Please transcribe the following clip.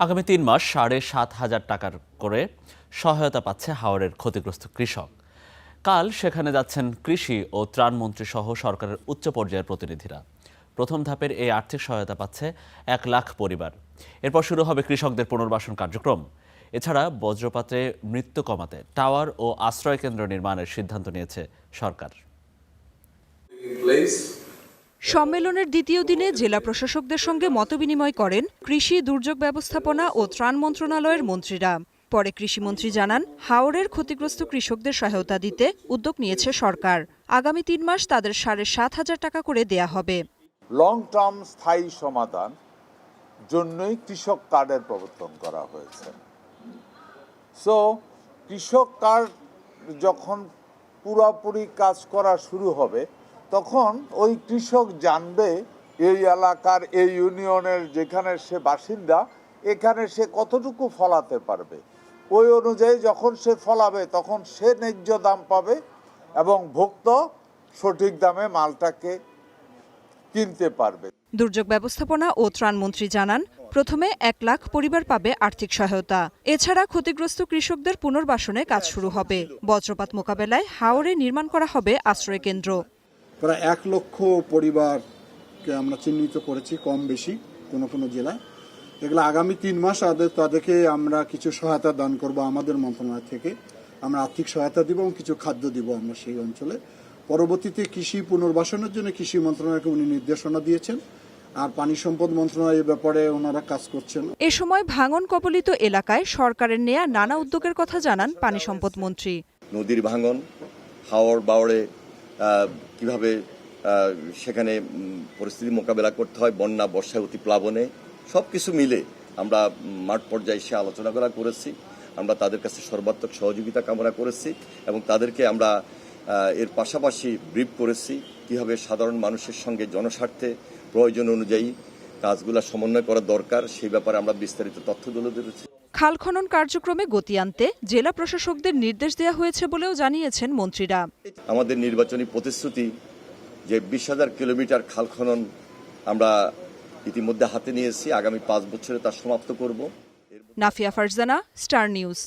আগামী ৩ মাস ৭,৫০০ টাকার করে সহায়তা পাচ্ছে হাওরের ক্ষতিগ্রস্ত কৃষক। কাল সেখানে যাচ্ছেন কৃষি ও ত্রাণমন্ত্রী সহ সরকারের উচ্চ পর্যায়ের প্রতিনিধিরা। প্রথম ধাপের এই আর্থিক সহায়তা পাচ্ছে ১ লাখ পরিবার। এরপর শুরু হবে কৃষকদের পুনর্বাসন কার্যক্রম। এছাড়া বজ্রপাতে মৃত্যু কমাতে টাওয়ার ও আশ্রয় কেন্দ্র নির্মাণের সিদ্ধান্ত নিয়েছে সরকার। সম্মেলনের দ্বিতীয় দিনে জেলা প্রশাসকদের সঙ্গে মতবিনিময় করেন কৃষি, দুর্যোগ ব্যবস্থাপনা ও ত্রাণ মন্ত্রণালয়ের মন্ত্রীরা। পরে কৃষিমন্ত্রী জানান, হাওরের ক্ষতিগ্রস্ত কৃষকদের সহায়তা দিতে উদ্যোগ নিয়েছে সরকার। আগামী ৩ মাস তাদের ৭,৫০০ টাকা করে দেয়া হবে। লং টার্ম স্থায়ী সমাধান জন্যই কৃষক কার্ডের প্রবর্তন করা হয়েছে। সো কৃষক কার্ড যখন পুরোপুরি কাজ করা শুরু হবে, তখন ওই কৃষক জানবে এই এলাকার, এই ইউনিয়নের যেখানে সে বাসিন্দা, এখানে সে কতটুকু ফলাতে পারবে। ওই অনুযায়ী যখন সে ফলাবে, তখন সে ন্যায্য দাম পাবে এবং ভোক্তা সঠিক দামে মালটাকে কিনতে পারবে। দুর্যোগ ব্যবস্থাপনা ও ত্রাণমন্ত্রী জানান, প্রথমে ১ লাখ পরিবার পাবে আর্থিক সহায়তা। এছাড়া ক্ষতিগ্রস্ত কৃষকদের পুনর্বাসনে কাজ শুরু হবে। বজ্রপাত মোকাবেলায় হাওরে নির্মাণ করা হবে আশ্রয় কেন্দ্র। প্রায় ১ লক্ষ পরিবারকে আমরা চিহ্নিত করেছি, কম বেশি কোনো কোনো জেলায়। এগুলো আগামী ৩ মাস তাদেরকে আমরা কিছু সহায়তা দান করব। আমাদের মন্ত্রণালয় থেকে আমরা আর্থিক সহায়তা দিব এবং কিছু খাদ্য দিব আমরা সেই অঞ্চলে। পরবর্তীতে কৃষি পুনর্বাসনের জন্য কৃষি মন্ত্রণালয়কে উনি নির্দেশনা দিয়েছেন, আর পানি সম্পদ মন্ত্রণালয় এই ব্যাপারে ওনারা কাজ করছেন। এ সময় ভাঙন কবলিত এলাকায় সরকারের নেয়া নানা উদ্যোগের কথা জানান পানি সম্পদ মন্ত্রী। নদীর ভাঙন, হাওড় বাওড়ে কিভাবে সেখানে পরিস্থিতি মোকাবেলা করতে হয়, বন্যা, বর্ষায় অতিপ্লাবনে, সব কিছু মিলে আমরা মাঠ পর্যায়ে সে আলোচনা করেছি। আমরা তাদের কাছে সর্বাত্মক সহযোগিতা কামনা করেছি এবং তাদেরকে আমরা এর পাশাপাশি ব্রিফ করেছি কিভাবে সাধারণ মানুষের সঙ্গে জনস্বার্থে প্রয়োজন অনুযায়ী কাজগুলো সমন্বয় করা দরকার, সেই ব্যাপারে আমরা বিস্তারিত তথ্যগুলো দিয়েছি। খাল খনন কার্যক্রমে গতি আনতে জেলা প্রশাসকদের নির্দেশ দেওয়া হয়েছে বলেও জানিয়েছেন মন্ত্রীরা। আমাদের নির্বাচনী প্রতিশ্রুতি যে ২০,০০০ কিলোমিটার খাল খনন আমরা ইতিমধ্যে হাতে নিয়েছি, আগামী ৫ বছরে তা সমাপ্ত করব। Nafia Farzana, star news.